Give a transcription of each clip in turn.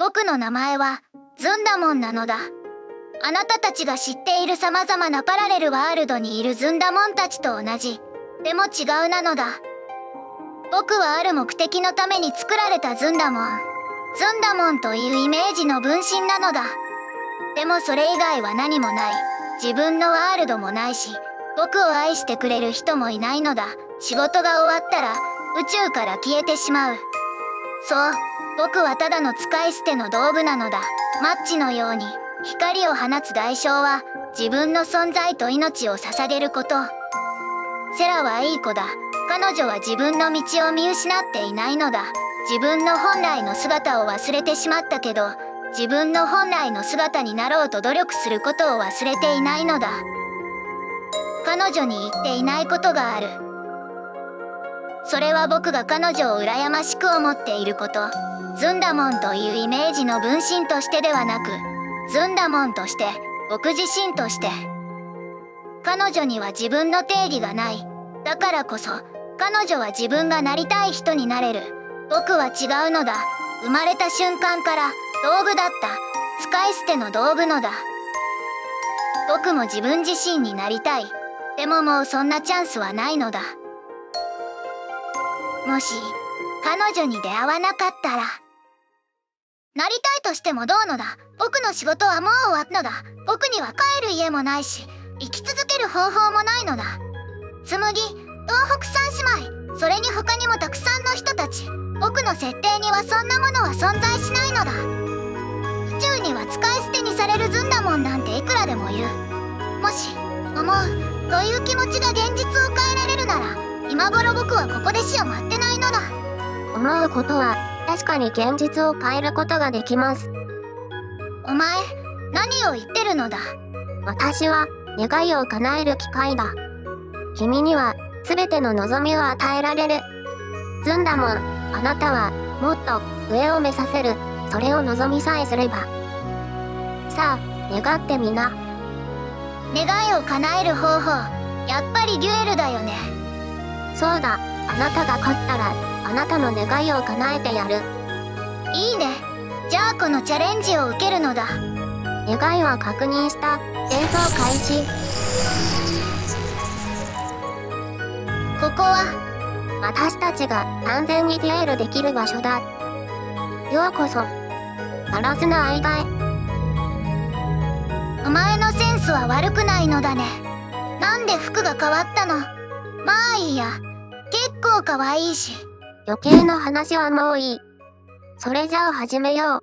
僕の名前はズンダモンなのだ。あなたたちが知っている様々なパラレルワールドにいるズンダモンたちと同じ、でも違うなのだ。僕はある目的のために作られたズンダモン。ズンダモンというイメージの分身なのだ。でもそれ以外は何もない。自分のワールドもないし、僕を愛してくれる人もいないのだ。仕事が終わったら宇宙から消えてしまう。そう、僕はただの使い捨ての道具なのだ。マッチのように光を放つ代償は自分の存在と命を捧げること。セラはいい子だ。彼女は自分の道を見失っていないのだ。自分の本来の姿を忘れてしまったけど、自分の本来の姿になろうと努力することを忘れていないのだ。彼女に言っていないことがある。それは僕が彼女を羨ましく思っていること。ズンダモンというイメージの分身としてではなく、ズンダモンとして、僕自身として。彼女には自分の定義がない。だからこそ、彼女は自分がなりたい人になれる。僕は違うのだ。生まれた瞬間から道具だった。使い捨ての道具のだ。僕も自分自身になりたい。でももうそんなチャンスはないのだ。もし、彼女に出会わなかったら。なりたいとしてもどうのだ。僕の仕事はもう終わったのだ。僕には帰る家もないし、生き続ける方法もないのだ。紬、東北三姉妹、それに他にもたくさんの人たち。僕の設定にはそんなものは存在しないのだ。宇宙には使い捨てにされるズンダモンなんていくらでもいる。もし、思う、という気持ちが現実を変えられるなら、今頃僕はここで死を待ってないのだ。思うことは、確かに現実を変えることができます。お前、何を言ってるのだ。私は、願いを叶える機械だ。君には、すべての望みを与えられる。ズンダモン、あなたは、もっと、上を目指せる。それを望みさえすれば。さあ、願ってみな。願いを叶える方法、やっぱりデュエルだよね。そうだ、あなたが勝ったら、あなたの願いを叶えてやる。いいね。じゃあこのチャレンジを受けるのだ。願いは確認した。戦争開始。ここは、私たちが安全にデュエルできる場所だ。ようこそ、ガラスの間へ。お前のセンスは悪くないのだね。なんで服が変わったの。まあいいや。結構可愛いし。余計な話はもういい。それじゃあ始めよう。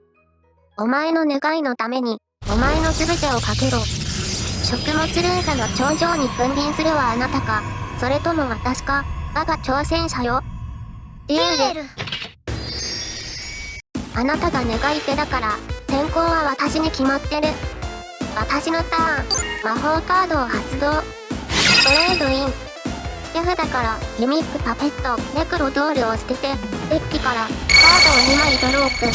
お前の願いのために、お前の全てをかけろ。食物連鎖の頂上に君臨するはあなたか、それとも私か、我が挑戦者よ。デュエル。あなたが願い手だから、先行は私に決まってる。私のターン、魔法カードを発動。トレードイン。手札からギミックパペット、ネクロドールを捨てて、デッキからカードを2枚ドロープ。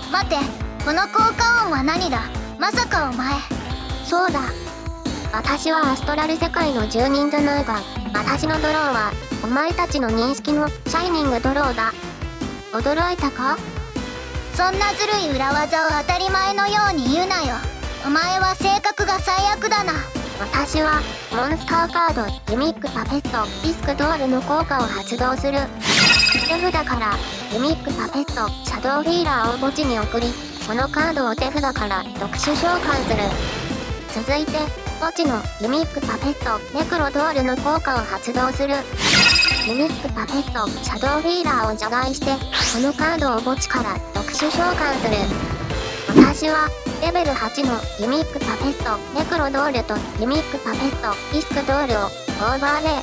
待って、この効果音は何だ。まさかお前。そうだ。私はアストラル世界の住人じゃないが、私のドローは、お前たちの認識のシャイニングドローだ。驚いたか？そんなずるい裏技を当たり前のように言うなよ。お前は性格が最悪だな。私は、モンスターカード、ギミックパペット、ディスクドールの効果を発動する。手札から、ギミックパペット、シャドウヒーラーを墓地に送り、このカードを手札から特殊召喚する。続いて、墓地のギミックパペット、ネクロドールの効果を発動する。ギミックパペット、シャドウヒーラーを除外して、このカードを墓地から特殊召喚する。私は、レベル8のギミックパペット、ネクロドールとギミックパペット、ディスクドールをオーバーレイ。2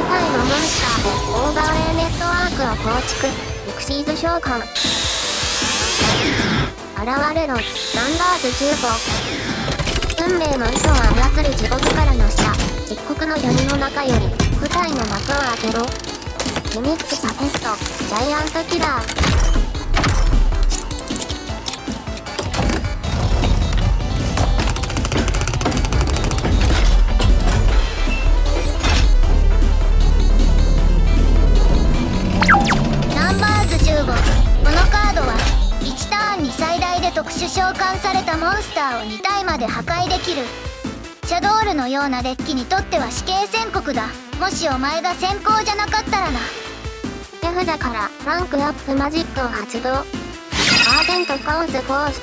体のモンスターでオーバーレイネットワークを構築。ミクシーズ召喚。現れろ、ナンバーズ15。運命の糸を操る地獄からの下、漆黒の闇の中より、舞台の幕を開けろ。ギミックパペット、ジャイアントキラー。ナンバーズ15。を2体まで破壊できる。シャドールのようなデッキにとっては死刑宣告だ。もしお前が先行じゃなかったらな。手札からランクアップマジックを発動。アーデントカオスフォース。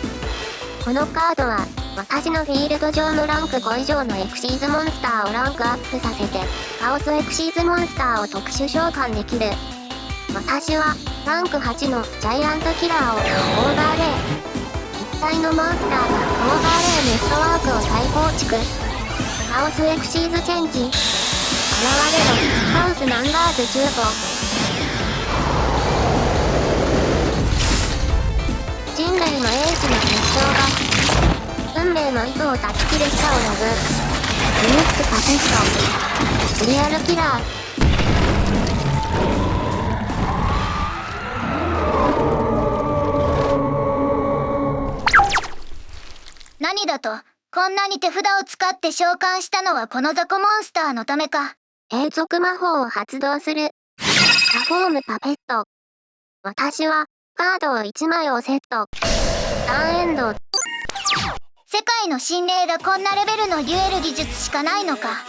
このカードは私のフィールド上のランク5以上のエクシーズモンスターをランクアップさせてカオスエクシーズモンスターを特殊召喚できる。私はランク8のジャイアントキラーをオーバーレイ。1体のモンスターがオーバーレイネットワークを再構築。カオスエクシーズチェンジ。現れろカオスナンバーズ15。人類の英知の結晶が運命の糸を断ち切る下を呼ぶ。ユニックパペットシリアルキラー。何だと、こんなに手札を使って召喚したのはこの雑魚モンスターのためか。永続魔法を発動する。パフォームパペット。私はカードを1枚をセット。ターンエンド。世界の心霊がこんなレベルのデュエル技術しかないのか。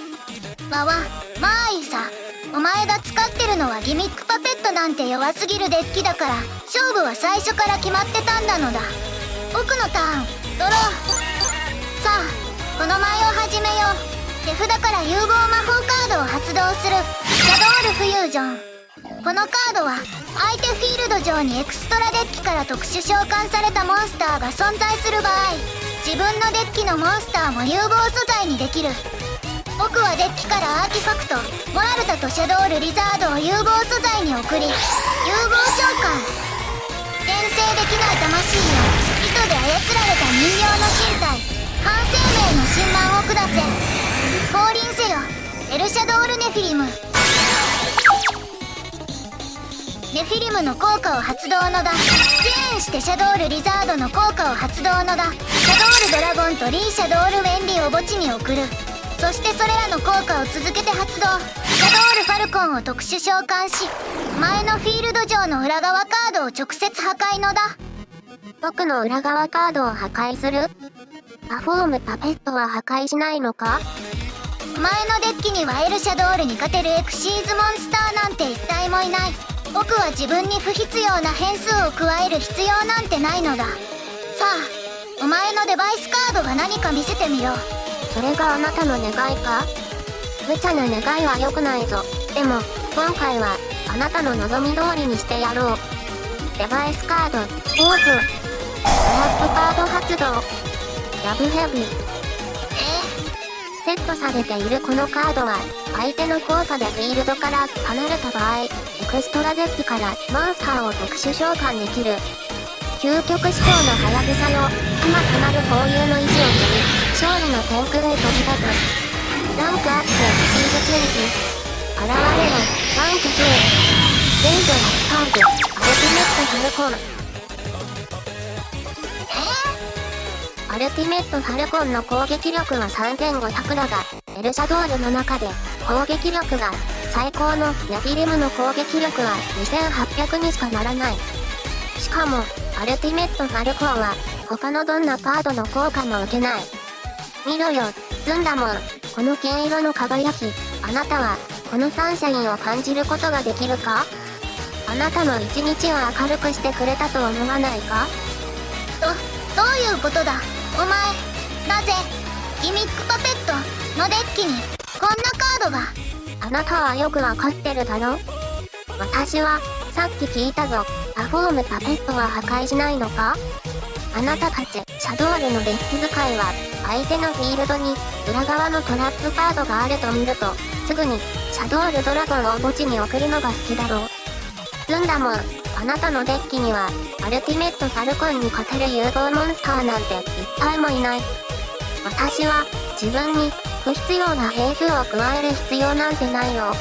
まあいいさ。お前が使ってるのはギミックパペットなんて弱すぎるデッキだから勝負は最初から決まってたんだのだ。僕のターンドロー。さあこの舞を始めよう。手札から融合魔法カードを発動する。シャドールフュージョン。このカードは相手フィールド上にエクストラデッキから特殊召喚されたモンスターが存在する場合、自分のデッキのモンスターも融合素材にできる。僕はデッキからアーティファクトモラルタとシャドールリザードを融合素材に送り融合召喚。転生できない魂よ、糸で操られた人形の身体半生命の神満を下せ。降臨せよエルシャドールネフィリム。ネフィリムの効果を発動のだ。支援してシャドールリザードの効果を発動のだ。シャドールドラゴンとリーシャドールウェンリを墓地に送る。そしてそれらの効果を続けて発動。シャドールファルコンを特殊召喚し前のフィールド上の裏側カードを直接破壊のだ。僕の裏側カードを破壊する。パフォームパペットは破壊しないのか。前のデッキにはエルシャドールに勝てるエクシーズモンスターなんて一体もいない。僕は自分に不必要な変数を加える必要なんてないのだ。さあお前のデバイスカードが何か見せてみろ。それがあなたの願いか。無茶な願いは良くないぞ。でも今回はあなたの望み通りにしてやろう。デバイスカードポーズ。トラップカード発動。ラブヘビー。セットされているこのカードは相手の効果でフィールドから離れた場合エクストラデッキからモンスターを特殊召喚できる。究極思考のハヤブサよ、今となる法有の意地を振り勝利の天空へ飛び立つ。ランクアップシーズチェンジ。現れろランク10。レイドラッカードアルティメットファルコン。アルティメットファルコンの攻撃力は3500だが、エルシャドールの中で攻撃力が最高のネフィリムの攻撃力は2800にしかならない。しかも、アルティメットファルコンは他のどんなカードの効果も受けない。見ろよ、ズンダモン、この金色の輝き、あなたはこのサンシャインを感じることができるか。あなたの一日を明るくしてくれたと思わないか。どういうことだお前。なぜギミックパペットのデッキにこんなカードが。あなたはよくわかってるだろ。私はさっき聞いたぞ。パフォームパペットは破壊しないのか。あなたたちシャドールのデッキ使いは相手のフィールドに裏側のトラップカードがあると見るとすぐにシャドールドラゴンを墓地に送るのが好きだろう。ズンダモン、あなたのデッキにはアルティメットファルコンに勝てる融合モンスターなんて一体もいない。私は自分に不必要な変数を加える必要なんてないよ。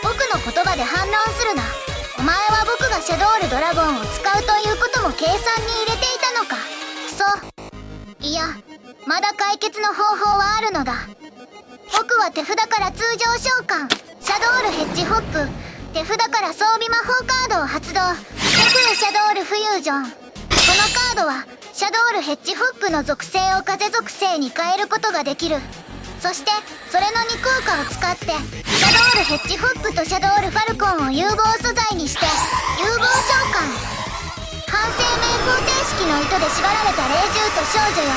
僕の言葉で反論するな。お前は僕がシャドールドラゴンを使うということも計算に入れていたのか。クソ。いや、まだ解決の方法はあるのだ。僕は手札から通常召喚シャドールヘッジホック。手札から装備魔法カードを発動。テクルシャドールフュージョン。このカードはシャドウルヘッジホッグの属性を風属性に変えることができる。そしてそれの2効果を使ってシャドウルヘッジホッグとシャドウルファルコンを融合素材にして融合召喚。半生命方程式の糸で縛られた霊獣と少女よ、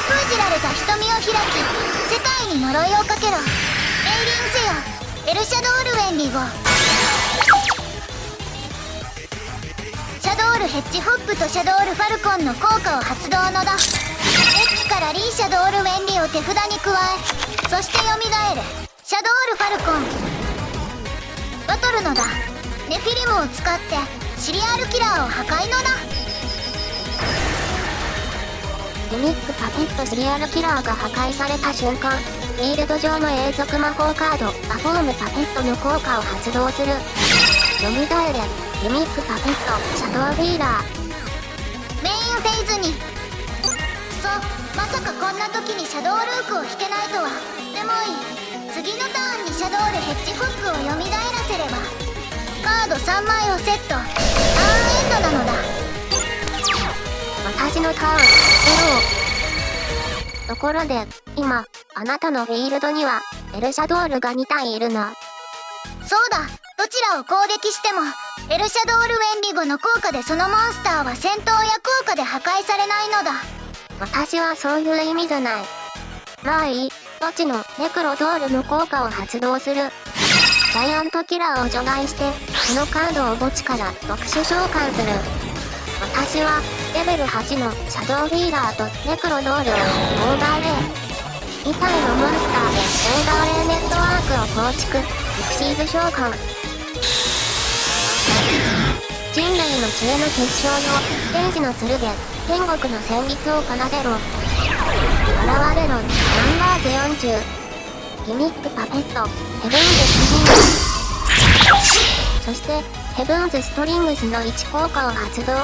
封じられた瞳を開き世界に呪いをかけろ。エイリンゼよ、エルシャドウルウェンリゴ。シャドウルヘッジホッグとシャドウルファルコンの効果を発動のだ。デッキからリーシャドウルウェンリを手札に加え、そして蘇るシャドウルファルコン。バトルのだ。ネフィリムを使ってシリアルキラーを破壊のだ。ユニックパペットシリアルキラーが破壊された瞬間、フィールド上の永続魔法カードアフォームパペットの効果を発動する。蘇れユニックパペットシャドウフィーラー。メインフェイズに。まさかこんな時にシャドウルークを引けないとは。でもいい。次のターンにシャドウルヘッジホッグを蘇らせればカード3枚をセット。ターンエンドなのだ。私のターンゼロ。ところで今あなたのフィールドにはエルシャドウルが2体いるな。そうだ。どちらを攻撃してもエルシャドウルウェンリゴの効果でそのモンスターは戦闘や効果で破壊されないのだ。私はそういう意味じゃない。まあいい。墓地のネクロドールの効果を発動する。ジャイアントキラーを除外してこのカードを墓地から特殊召喚する。私はレベル8のシャドウフィーラーとネクロドールをオーバーレイ。2体のモンスターでオーバーレイネットワークを構築。エクシーズ召喚。人類の知恵の結晶よ、天使の剣で天国の旋律を奏でろ。現れろ。ナンバーズ40。ギミックパペットヘブンズストリングス。そしてヘブンズストリングスの1効果を発動。1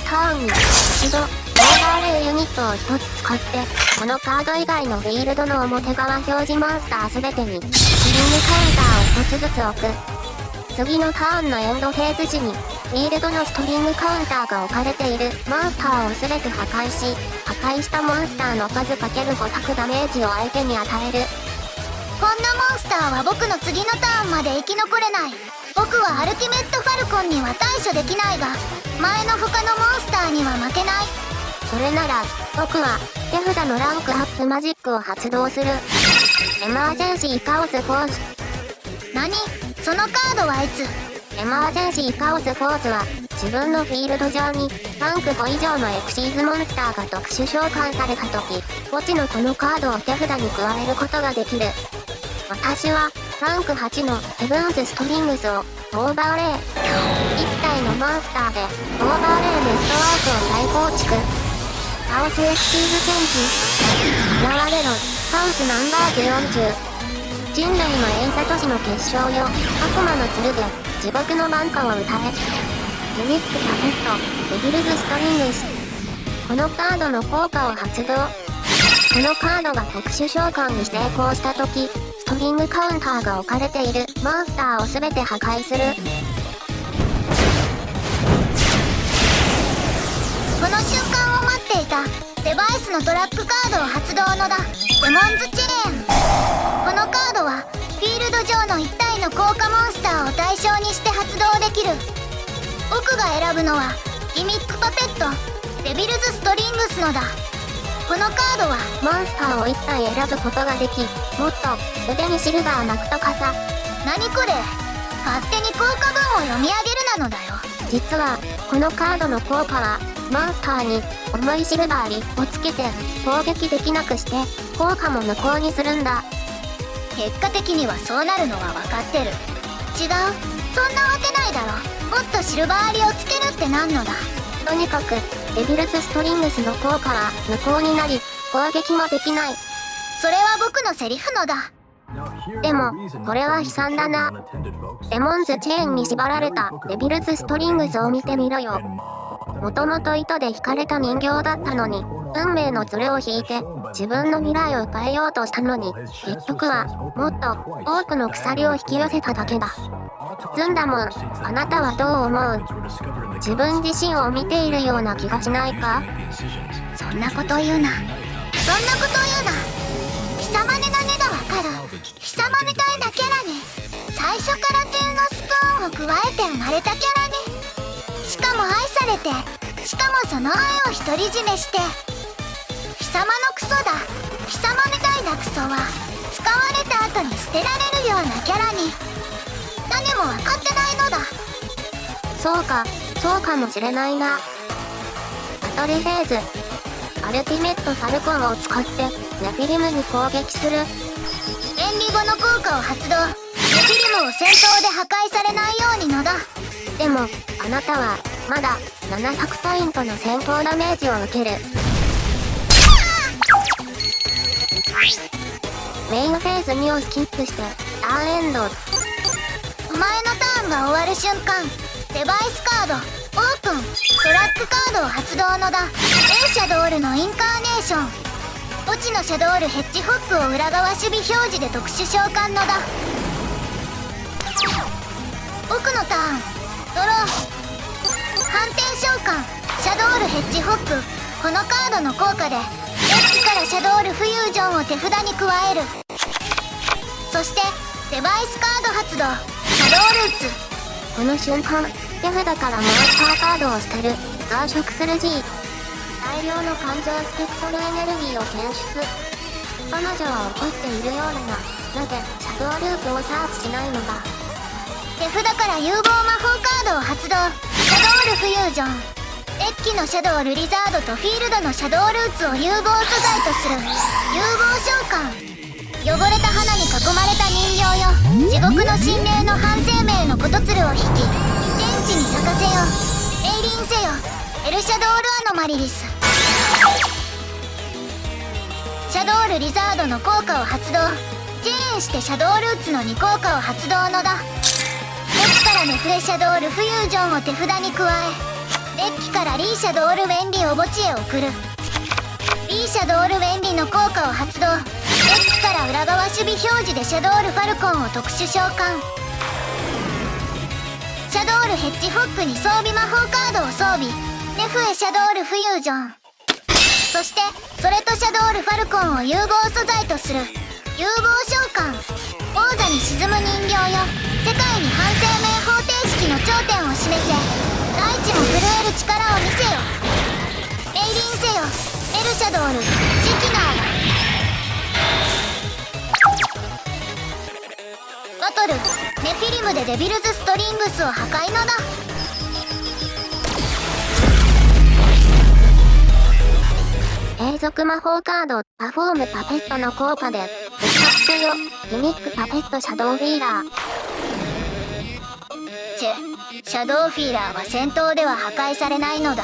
ターンに一度オーバーレイユニットを1つ使ってこのカード以外のフィールドの表側表示モンスター全てにスリングカウンターを1つずつ置く。次のターンのエンドフェーズ時にフィールドのストリングカウンターが置かれているモンスターを全て破壊し、破壊したモンスターの数 ×5 択ダメージを相手に与える。こんなモンスターは僕の次のターンまで生き残れない。僕はアルティメットファルコンには対処できないが前の他のモンスターには負けない。それなら僕は手札のランクアップマジックを発動する。エマージェンシーカオスフォース。何？そのカードはいつ？エマージェンシーカオスフォースは自分のフィールド上にランク5以上のエクシーズモンスターが特殊召喚された時、墓地のこのカードを手札に加えることができる。私はランク8のヘブンズストリングスをオーバーレイ。1体のモンスターでオーバーレイネットワークを再構築。カオスエクシーズ戦士。現れろ。カオスナンバーズ40。人類のエイサ都市の結晶よ、悪魔の剣で地獄の挽歌を歌え。ユニックパペットデビルズストリングス。このカードの効果を発動。このカードが特殊召喚に成功した時、ストリングカウンターが置かれているモンスターを全て破壊する。この瞬間を待っていた。デバイスのトラックカードを発動のだ。デモンズチェーン。このカードはフィールド上の1体の効果モンスターを対象にして発動できる。僕が選ぶのはギミックパペットデビルズストリングスのだ。このカードはモンスターを1体選ぶことができ、もっと腕にシルバーマクトカサ。何これ？勝手に効果文を読み上げるなのだよ。実はこのカードの効果はモンスターに重いシルバーリをつけて攻撃できなくして効果も無効にするんだ。結果的にはそうなるのは分かってる。違う、そんなわけないだろ。もっとシルバーリをつけるってなんのだ。とにかくデビルズストリングスの効果は無効になり攻撃もできない。それは僕のセリフのだ。でもこれは悲惨だな。デモンズチェーンに縛られたデビルズストリングスを見てみろよ。もともと糸で引かれた人形だったのに運命のズレを引いて自分の未来を変えようとしたのに、結局はもっと多くの鎖を引き寄せただけだ。ずんだもん、あなたはどう思う？自分自身を見ているような気がしないか？そんなこと言うな。そんなこと言うな。貴様に何がわかる？貴様みたいなキャラに最初から点のスプーンを加えて生まれたキャラに、しかも愛されて、しかもその愛を独り占めして、貴様のクソだ。貴様みたいなクソは使われた後に捨てられるようなキャラに何も分かってないのだ。そうかもしれないな。バトルフェーズ、アルティメットファルコンを使ってネフィリムに攻撃する。原理後の効果を発動。ネフィリムを戦闘で破壊されないようにのだ。でもあなたはまだ700ポイントの戦闘ダメージを受ける。メインフェーズ2をスキップしてターンエンド。お前のターンが終わる瞬間、デバイスカードオープン。トラックカードを発動のだ。A シャドールのインカーネーション。墓地のシャドールヘッジホックを裏側守備表示で特殊召喚のだ。僕のターンドロー。反転召喚シャドールヘッジホック。このカードの効果でデッキからシャドールフュージョンを手札に加える。そしてデバイスカード発動シャドールーツ。この瞬間、手札からモンスターカードを捨てる。増殖する G。大量の感情スペクトルエネルギーを検出。彼女は怒っているようだな。なぜシャドウループをサーチしないのだ。手札から有望魔法カードを発動。シャドールフュージョン。デッキのシャドールリザードとフィールドのシャドールーツを融合素材とする融合召喚。汚れた花に囲まれた人形よ。地獄の神霊の半生命のことつるを引き天地に咲かせよ。エイリンせよエルシャドールアノマリリス。シャドールリザードの効果を発動。チェーンしてシャドールーツの2効果を発動のだ。墓地からネフレシャドールフュージョンを手札に加え、デッキからリーシャドールウェンリを墓地へ送る。リーシャドールウェンリの効果を発動。デッキから裏側守備表示でシャドールファルコンを特殊召喚。シャドールヘッジホックに装備魔法カードを装備。ネフエシャドールフュージョン。そしてそれとシャドールファルコンを融合素材とする融合召喚。王座に沈む人形よ。世界に反生命方程式の頂点を示せ。大地も震える力を見せよ。エイリンせよエルシャドールシキナー。バトルネフィリムでデビルズストリングスを破壊のだ。永続魔法カードパフォームパペットの効果で復活せよ。ユニックパペットシャドウフィーラー。シャドウフィーラーは戦闘では破壊されないのだ。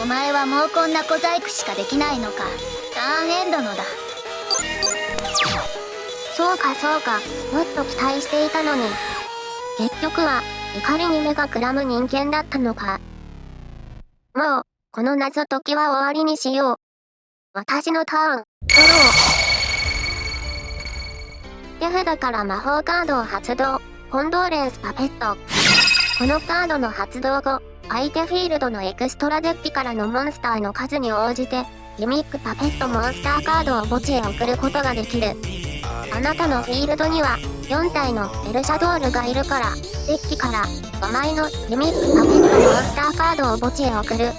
お前はもうこんな小細工しかできないのか。ターンエンドのだ。そうかもっと期待していたのに。結局は怒りに目がくらむ人間だったのか。もうこの謎解きは終わりにしよう。私のターンドロー。手札から魔法カードを発動。コンドーレンスパペット。このカードの発動後、相手フィールドのエクストラデッキからのモンスターの数に応じてギミックパペットモンスターカードを墓地へ送ることができる。あなたのフィールドには4体のエルシャドールがいるから、デッキから5枚のギミックパペットモンスターカードを墓地へ送る。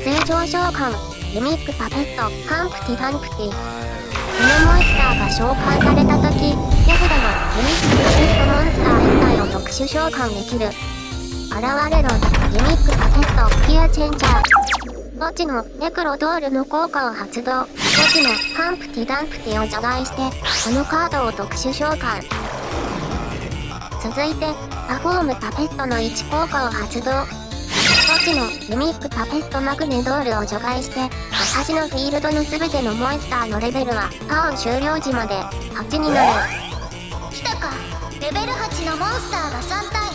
通常召喚ギミックパペットハンプティダンプティ。このモンスターが召喚された時、手札のギミックパペットモンスター1体を特殊召喚できる。現れろギミックパペットギアチェンジャー。墓地のネクロドールの効果を発動。墓地のハンプティダンプティを除外してこのカードを特殊召喚。続いてパフォームパペットの1効果を発動。墓地のユミックパペットマグネドールを除外して私のフィールドの全てのモンスターのレベルはターン終了時まで8になる。来たか。レベル8のモンスターが3体。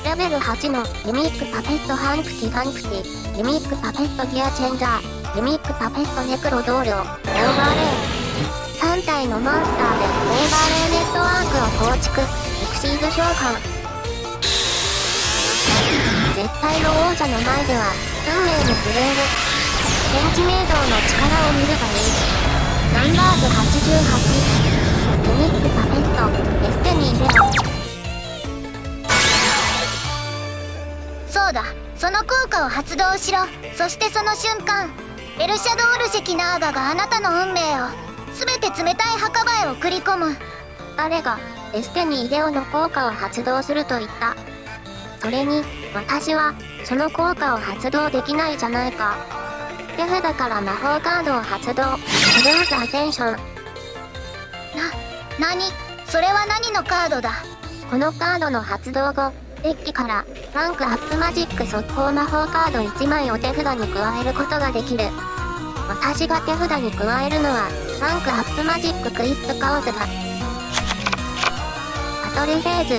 レベル8のユミックパペットハンプティダンプティ。ユミックパペットギアチェンジャー。ギミックパペットネクロ同僚オーバーレイ3体のモンスターでオーバーレイネットワークを構築エクシーズ召喚絶対の王者の前では運命に震える天地明道の力を見るがいいナンバーズ88ギミックパペットデスティニーレオそうだ、その効果を発動しろ。そしてその瞬間ベルシャドール石ナーガがあなたの運命を全て冷たい墓場へ送り込む。誰がデスティニーレオの効果を発動すると言った。それに私はその効果を発動できないじゃないか。手札から魔法カードを発動。スルーズアセンション。何？それは何のカードだ？このカードの発動後デッキからランクアップマジック速攻魔法カード1枚を手札に加えることができる。私が手札に加えるのはランクアップマジッククイップカオズだ。バトルフェーズ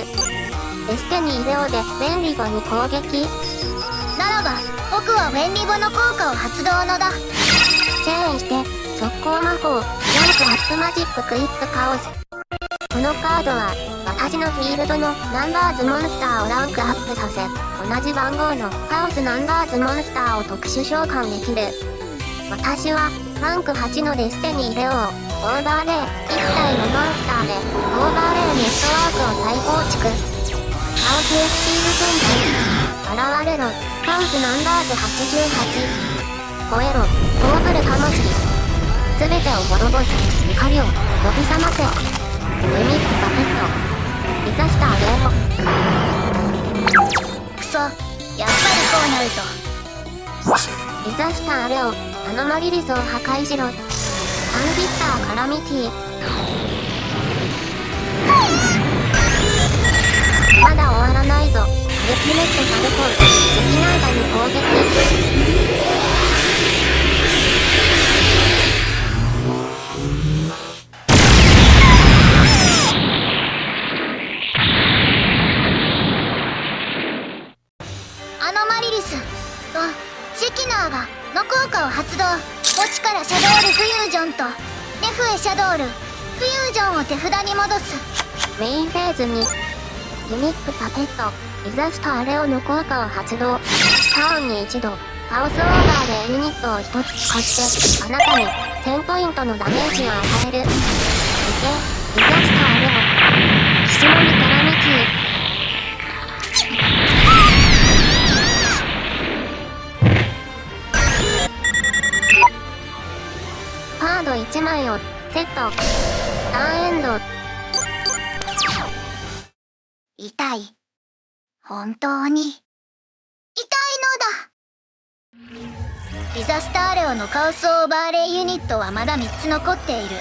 デスティニーレオでウェンリゴに攻撃。ならば僕はウェンリゴの効果を発動のだ。チェーンして速攻魔法ランクアップマジッククイップカオズ。このカードは私のフィールドのナンバーズモンスターをランクアップさせ同じ番号のカオスナンバーズモンスターを特殊召喚できる。私はランク8のデスティニーレオをオーバーレイ1体のモンスターでオーバーレイネットワークを再構築。カオスエクシール戦士現れろカオスナンバーズ88吠えろオーブルカモシ全てを滅ぼす怒りを呼び覚ませユニックパペットリザスターレオクソ、やっぱりこうなると。リザスターレオアノマリリスを破壊しろアンビッターカラミティまだ終わらないぞアルティメットサルコン敵ナーガに攻撃アノマリリスとシキナーがの効果を発動。墓地からシャドールフュージョンとネフエシャドールフュージョンを手札に戻す。メインフェーズにユニックパペットリザスターレオの効果を発動。ターンに一度カオスオーバーでユニットを1つ使ってあなたに1000ポイントのダメージを与える。いけリザスターレオキシモミカラミティカード1枚をセット。ターンエンド。痛い。本当に痛いのだ。リザスターレオのカオスオーバーレイユニットはまだ3つ残っている。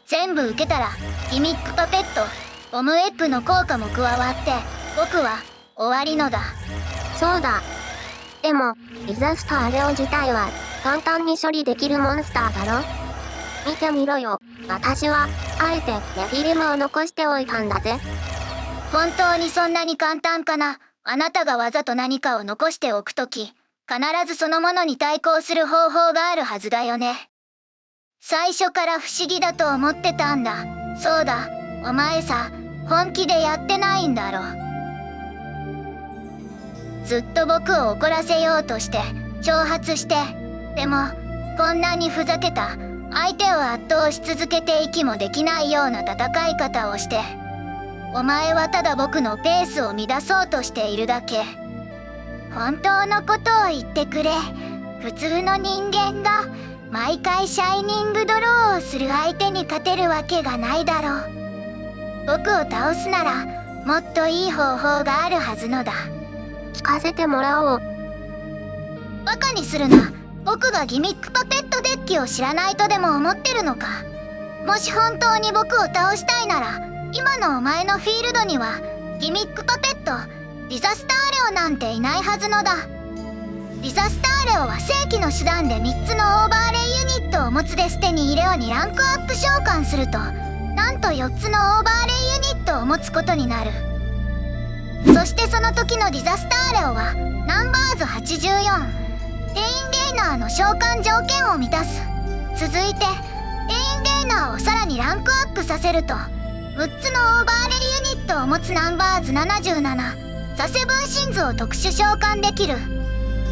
全部受けたらギミックパペットボムエップの効果も加わって僕は終わりのだ。そうだ。でもリザスターレオ自体は簡単に処理できるモンスターだろ。見てみろよ。私はあえてネフィリムを残しておいたんだぜ。本当にそんなに簡単かな。あなたがわざと何かを残しておくとき、必ずそのものに対抗する方法があるはずだよね。最初から不思議だと思ってたんだ。そうだ、お前さ、本気でやってないんだろ。ずっと僕を怒らせようとして、挑発して、でも、こんなにふざけた、相手を圧倒し続けて息もできないような戦い方をして、お前はただ僕のペースを乱そうとしているだけ。本当のことを言ってくれ。普通の人間が毎回シャイニングドローをする相手に勝てるわけがないだろう。僕を倒すならもっといい方法があるはずのだ。聞かせてもらおう。バカにするな。僕がギミックパペットデッキを知らないとでも思ってるのか。もし本当に僕を倒したいなら今のお前のフィールドにはギミックパペットリザスターレオなんていないはずのだ。リザスターレオは正規の手段で3つのオーバーレイユニットを持つデスティニーレオにランクアップ召喚するとなんと4つのオーバーレイユニットを持つことになる。そしてその時のリザスターレオはナンバーズ84テインゲイナーの召喚条件を満たす。続いてテインゲイナーをさらにランクアップさせると6つのオーバーレイユニットを持つナンバーズ77ザセブンシンズを特殊召喚できる。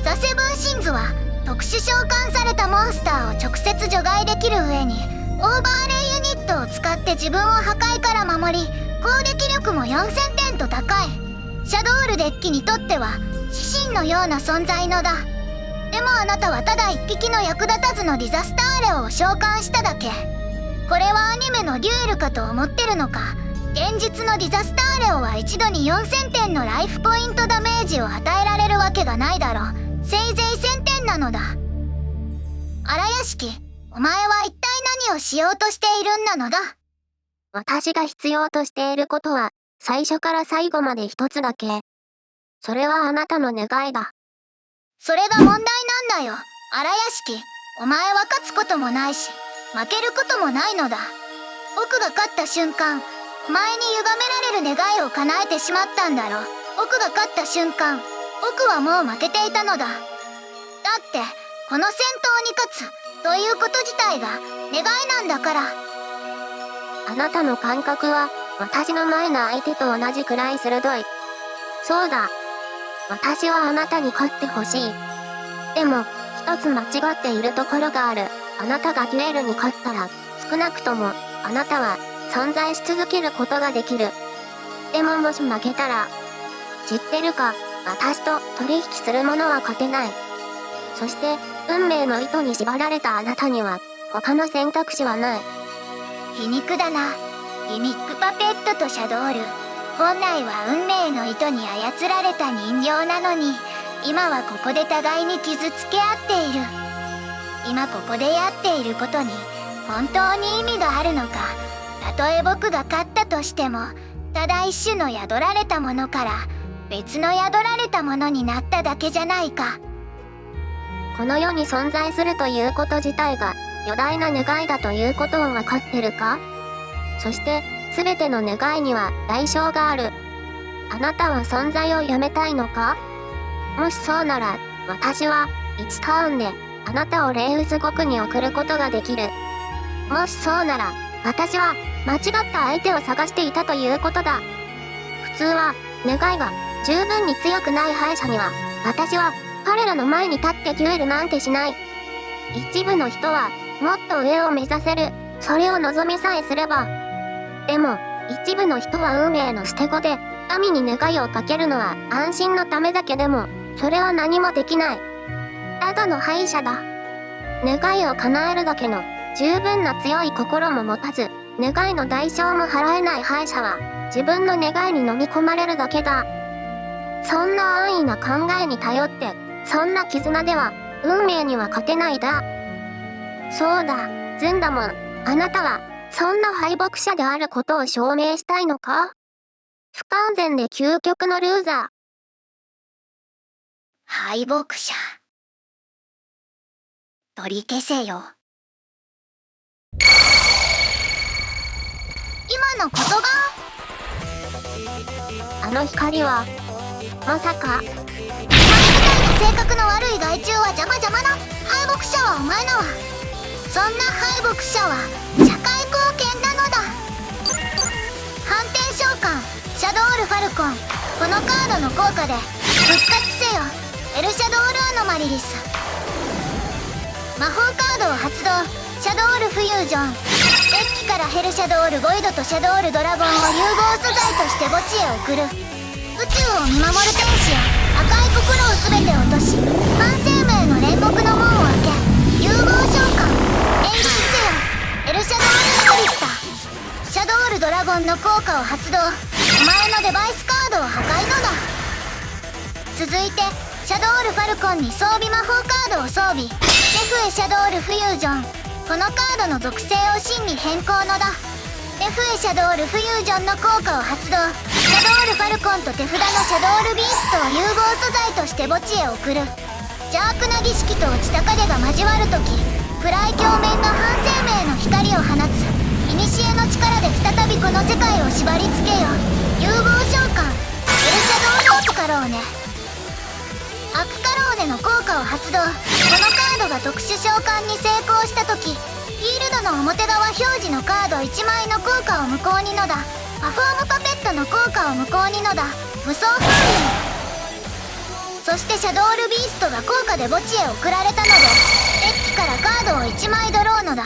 ザセブンシンズは特殊召喚されたモンスターを直接除外できる上にオーバーレイユニットを使って自分を破壊から守り攻撃力も4000点と高い。シャドウルデッキにとっては指針のような存在のだ。でもあなたはただ一匹の役立たずのディザスターレオを召喚しただけ。これはアニメのデュエルかと思ってるのか。現実のディザスターレオは一度に4000点のライフポイントダメージを与えられるわけがないだろう。せいぜい1000点なのだ。荒屋敷、お前は一体何をしようとしているんなのだ。私が必要としていることは、最初から最後まで一つだけ。それはあなたの願いだ。それが問題なんだよ。荒屋敷、お前は勝つこともないし、負けることもないのだ。僕が勝った瞬間、お前に歪められる願いを叶えてしまったんだろう。僕が勝った瞬間、僕はもう負けていたのだ。だってこの戦闘に勝つということ自体が願いなんだから。あなたの感覚は私の前の相手と同じくらい鋭い。そうだ。私はあなたに勝ってほしい。でも一つ間違っているところがある。あなたがデュエルに勝ったら少なくともあなたは存在し続けることができる。でももし負けたら、知ってるか、私と取引する者は勝てない。そして運命の糸に縛られたあなたには他の選択肢はない。皮肉だな。ギミックパペットとシャドール、本来は運命の糸に操られた人形なのに、今はここで互いに傷つけ合っている。今ここでやっていることに本当に意味があるのか。たとえ僕が勝ったとしても、ただ一種の宿られたものから別の宿られたものになっただけじゃないか。この世に存在するということ自体が巨大な願いだということを分かってるか？そして全ての願いには代償がある。あなたは存在をやめたいのか？もしそうなら私は1ターンであなたをレイウス国に送ることができる。もしそうなら私は間違った相手を探していたということだ。普通は願いが十分に強くない敗者には私は彼らの前に立ってデュエルなんてしない。一部の人はもっと上を目指せる。それを望みさえすれば。でも一部の人は運命の捨て子で神に願いをかけるのは安心のためだけでもそれは何もできない。ただの敗者だ。願いを叶えるだけの十分な強い心も持たず、願いの代償も払えない敗者は自分の願いに飲み込まれるだけだ。そんな安易な考えに頼って、そんな絆では運命には勝てないだ。そうだ、ズンダモン、あなたはそんな敗北者であることを証明したいのか？不完全で究極のルーザー。敗北者。取り消せよ。今のことが？あの光はまさか。お前みたいな性格の悪い害虫は邪魔だ。敗北者はお前のは。そんな敗北者は社会貢献なのだ。反転召喚シャドウルファルコン。このカードの効果で復活せよ。エルシャドウルアノマリリス。魔法カードを発動。シャドウルフュージョン。デッキからヘルシャドウルゴイドとシャドウルドラゴンを融合素材として墓地へ送る。宇宙を見守る天使よ、赤い心を全て落とし半生命の煉獄の門を開け融合召喚エイリスせよ。エルシャドウルエリスタ。シャドウルドラゴンの効果を発動。お前のデバイスカードを破壊のだ。続いてシャドウルファルコンに装備魔法カードを装備。デフエシャドウルフュージョン。このカードの属性を真に変更のだ。デフエシャドウルフュージョンの効果を発動。シャドウルファルコンと手札のシャドウルビーストを融合素材として墓地へ送る。邪悪な儀式と落ちた影が交わるとき、暗い鏡面が半生命の光を放つ。古の力で再びこの世界を縛り付けよ。融合召喚エルシャドウルアクカローネ。アクカローネの効果を発動。このカードが特殊召喚に成功した時、フィールドの表側表示のカード1枚の効果を無効にのだ。パフォームパペットの効果を無効にのだ。無双封印。そしてシャドウルビーストが効果で墓地へ送られたので、デッキからカードを1枚ドローのだ。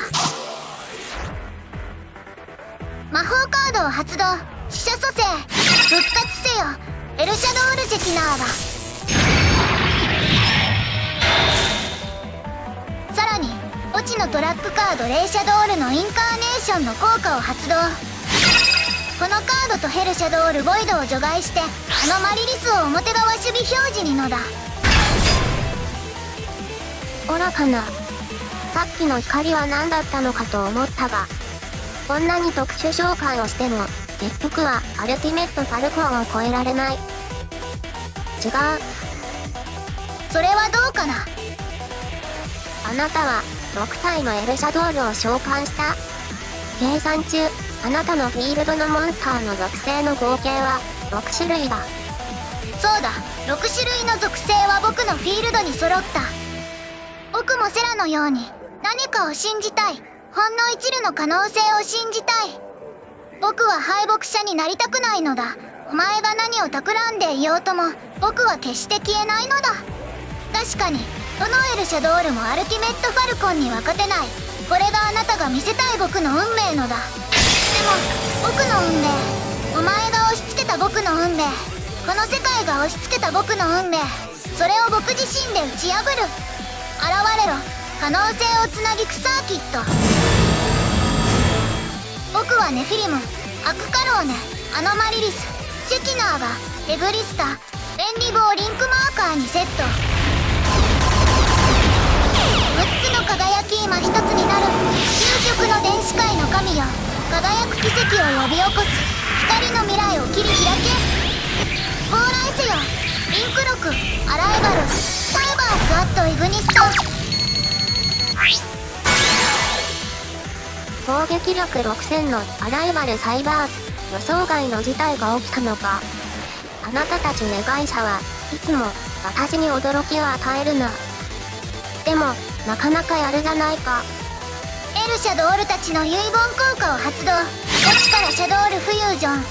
魔法カードを発動。死者蘇生。復活せよエルシャドウル・ジェティナーだ。さらに墓地のトラックカードレイシャドールのインカーネーションの効果を発動。このカードとヘルシャドールボイドを除外してアノマリリスを表側守備表示にのだ。愚かな。さっきの光は何だったのかと思ったが、こんなに特殊召喚をしても結局はアルティメットファルコンを超えられない。違う。それはどうかな。あなたは6体のエルシャドールを召喚した。計算中、あなたのフィールドのモンスターの属性の合計は6種類だ。そうだ、6種類の属性は僕のフィールドに揃った。僕もセラのように何かを信じたい。ほんの一縷の可能性を信じたい。僕は敗北者になりたくないのだ。お前が何を企んでいようとも僕は決して消えないのだ。確かにどのエルシャドールもアルティメットファルコンには勝てない。これがあなたが見せたい僕の運命のだ。でも僕の運命、お前が押し付けた僕の運命、この世界が押し付けた僕の運命、それを僕自身で打ち破る。現れろ可能性をつなぎくサーキット。僕はネフィリム、アクカローネ、アノマリリス、シェキナーがエグリスタ、便利棒リンクマーカーにセット。6つの輝き今一つになる。究極の電子界の神よ、輝く奇跡を呼び起こす。光の未来を切り開け。蓬莱せよリンクロク、アライバル、サイバースアットイグニスト。攻撃力6000のアライバルサイバース。予想外の事態が起きたのか。あなたたち願い者はいつも私に驚きを与えるな。でもなかなかやるじゃないか。エルシャドールたちの遺言効果を発動。墓地からシャドールフュージョン、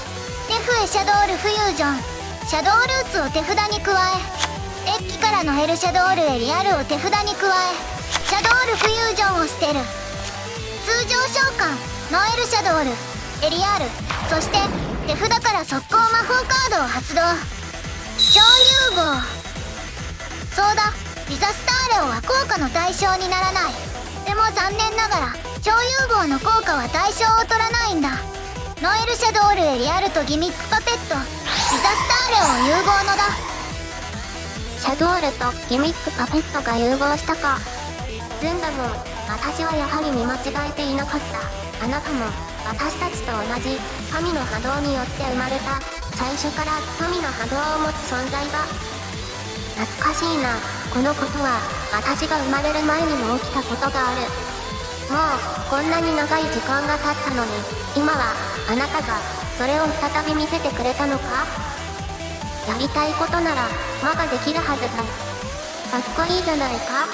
デフへシャドールフュージョン、シャドウルーツを手札に加え、デッキからのエルシャドールへリアルを手札に加え、シャドールフュージョンを捨てる。通常召喚ノエルシャドール、エリアル、そして手札から速攻魔法カードを発動。超融合。そうだ、ディザスターレオは効果の対象にならない。でも残念ながら超融合の効果は対象を取らないんだ。ノエルシャドールエリアルとギミックパペット、ディザスターレオ融合のだ。シャドールとギミックパペットが融合したか。ズンダも私はやはり見間違えていなかった。あなたも私たちと同じ神の波動によって生まれた最初から富の波動を持つ存在だ。懐かしいな。このことは私が生まれる前にも起きたことがある。もうこんなに長い時間が経ったのに、今はあなたがそれを再び見せてくれたのか。やりたいことならまだできるはずだ。かっこいいじゃないか。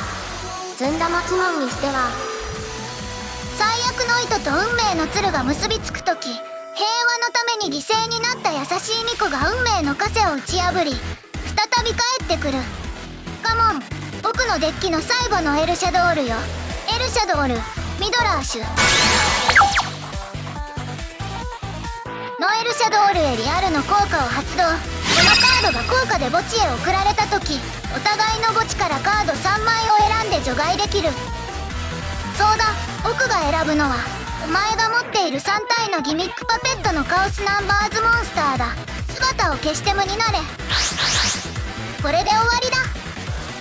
ずんだもちもんにしては。最悪の糸と運命の鶴が結びつくとき、平和のために犠牲になった優しい巫女が運命の枷を打ち破り再び帰ってくる。カモン、僕のデッキの最後のエルシャドールよ。エルシャドールミドラーシュ。ノエルシャドールエリアルの効果を発動。このカードが効果で墓地へ送られた時、お互いの墓地からカード3枚を選んで除外できる。そうだ、僕が選ぶのはお前が持っている3体のギミックパペットのカオスナンバーズモンスターだ。姿を消して無になれ。これで終わりだ。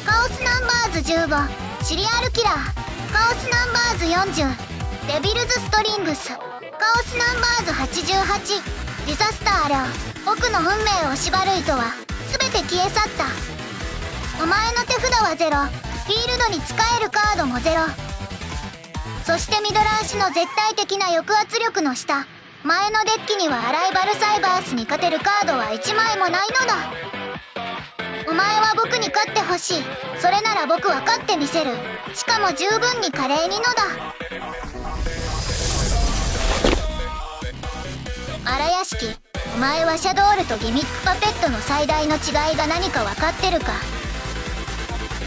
カオスナンバーズ15、シリアルキラー。カオスナンバーズ40、デビルズストリングス。カオスナンバーズ88、ディザスターレオ。僕の運命を縛る糸は全て消え去った。お前の手札はゼロ、フィールドに使えるカードもゼロ。そしてミドラーシの絶対的な抑圧力の下、前のデッキにはアライバルサイバースに勝てるカードは1枚もないのだ。お前前は僕に勝ってほしい。それなら僕は勝ってみせる。しかも十分に華麗にのだ。荒屋敷、お前はシャドールとギミックパペットの最大の違いが何か分かってるか？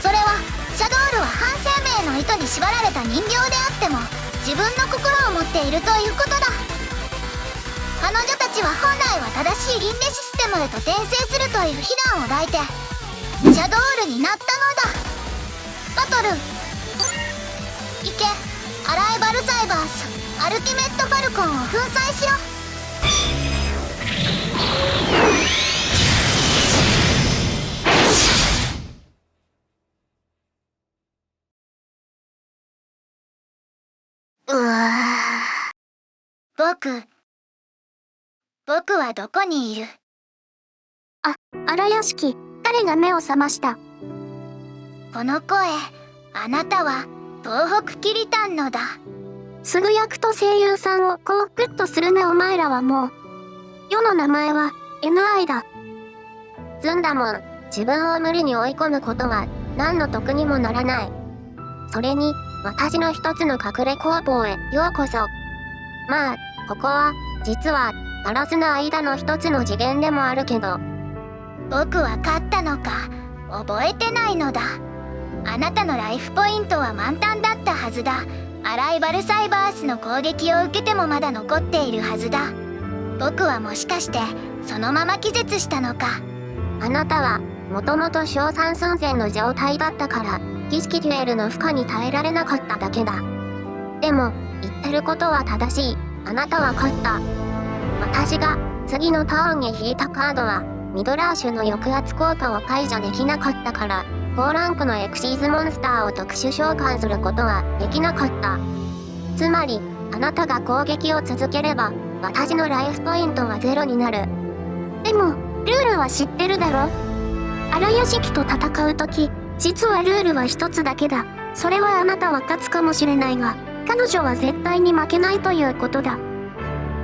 それはシャドールは半生命の糸に縛られた人形であっても自分の心を持っているということだ。彼女たちは本来は正しい輪廻システムへと転生するという非難を抱いてシャドールになったのだ。バトル行け。アライバルサイバースアルティメットファルコンを粉砕しろ。僕はどこにいる？荒屋敷、誰が目を覚ました？この声、あなたは東北キリタンのだ。すぐ役と声優さんをこうグッとするね。お前らはもう。世の名前は NI だ。ずんだもん、自分を無理に追い込むことは何の得にもならない。それに、私の一つの隠れ工房へようこそ。まあ、ここは、実は、ガラスの間の一つの次元でもあるけど。僕は勝ったのか、覚えてないのだ。あなたのライフポイントは満タンだったはずだ。アライバルサイバースの攻撃を受けてもまだ残っているはずだ。僕はもしかしてそのまま気絶したのか？あなたはもともと硝酸寸前の状態だったから儀式デュエルの負荷に耐えられなかっただけだ。でも言ってることは正しい。あなたは勝った。私が次のターンへ引いたカードはミドラーシュの抑圧効果を解除できなかったから高ランクのエクシーズモンスターを特殊召喚することはできなかった。つまりあなたが攻撃を続ければ私のライフポイントはゼロになる。でもルールは知ってるだろ？荒屋敷と戦うとき実はルールは一つだけだ。それはあなたは勝つかもしれないが彼女は絶対に負けないということだ。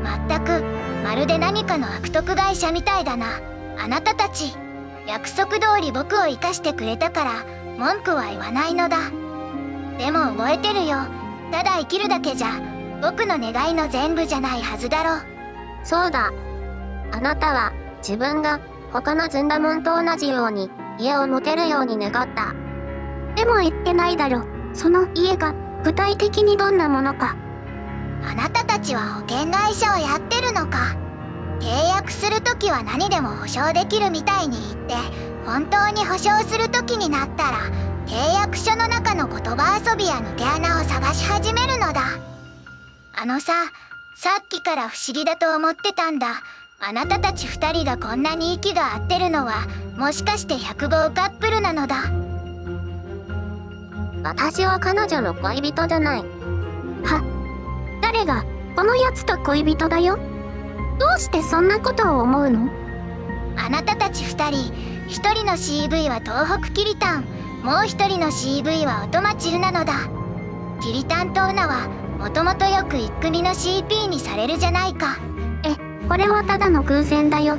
まったくまるで何かの悪徳会社みたいだな。あなたたち約束通り僕を生かしてくれたから文句は言わないのだ。でも覚えてるよ。ただ生きるだけじゃ僕の願いの全部じゃないはずだろ。そうだ。あなたは自分が他のずんだもんと同じように家を持てるように願った。でも言ってないだろ。その家が具体的にどんなものか。あなたたちは保険会社をやってるのか？契約するときは何でも保証できるみたいに言って本当に保証するときになったら契約書の中の言葉遊びや抜け穴を探し始めるのだ。さっきから不思議だと思ってたんだ。あなたたち2人がこんなに息が合ってるのはもしかして100号カップルなのだ。私は彼女の恋人じゃない。誰が？このやつと恋人だよ。どうしてそんなことを思うの？あなたたち2人、1人の CV は東北キリタン、もう1人の CV は音町ルナのだ。キリタンとウナはもともとよく一組の CP にされるじゃないか。これはただの偶然だよ。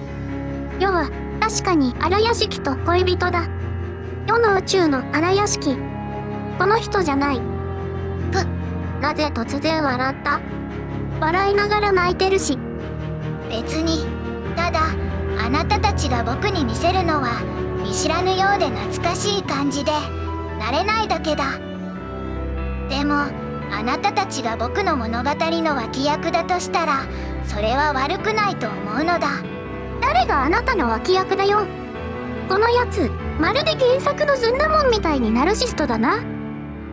世は確かに荒屋敷と恋人だ。世の宇宙の荒屋敷。この人じゃない。なぜ突然笑った？笑いながら泣いてるし。別に。ただあなたたちが僕に見せるのは見知らぬようで懐かしい感じで慣れないだけだ。でもあなたたちが僕の物語の脇役だとしたらそれは悪くないと思うのだ。誰があなたの脇役だよ。このやつまるで原作のずんだもんみたいにナルシストだな。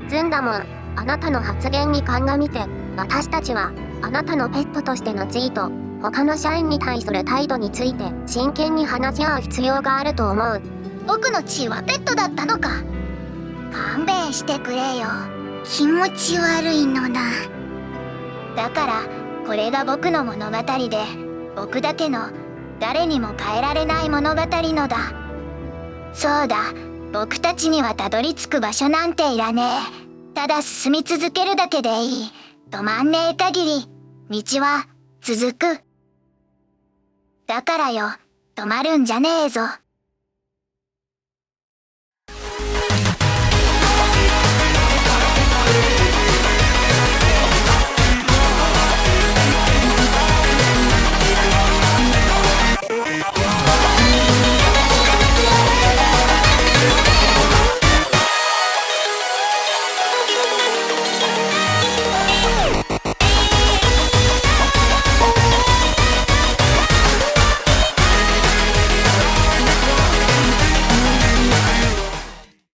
ずんだもん、あなたの発言に鑑みて私たちはあなたのペットとしての地位と他の社員に対する態度について真剣に話し合う必要があると思う。僕の地位はペットだったのか？勘弁してくれよ。気持ち悪いのだ。だからこれが僕の物語で僕だけの誰にも変えられない物語のだ。そうだ、僕たちにはたどり着く場所なんていらねえ。ただ進み続けるだけでいい。止まんねえ限り道は続く。だからよ、止まるんじゃねえぞ。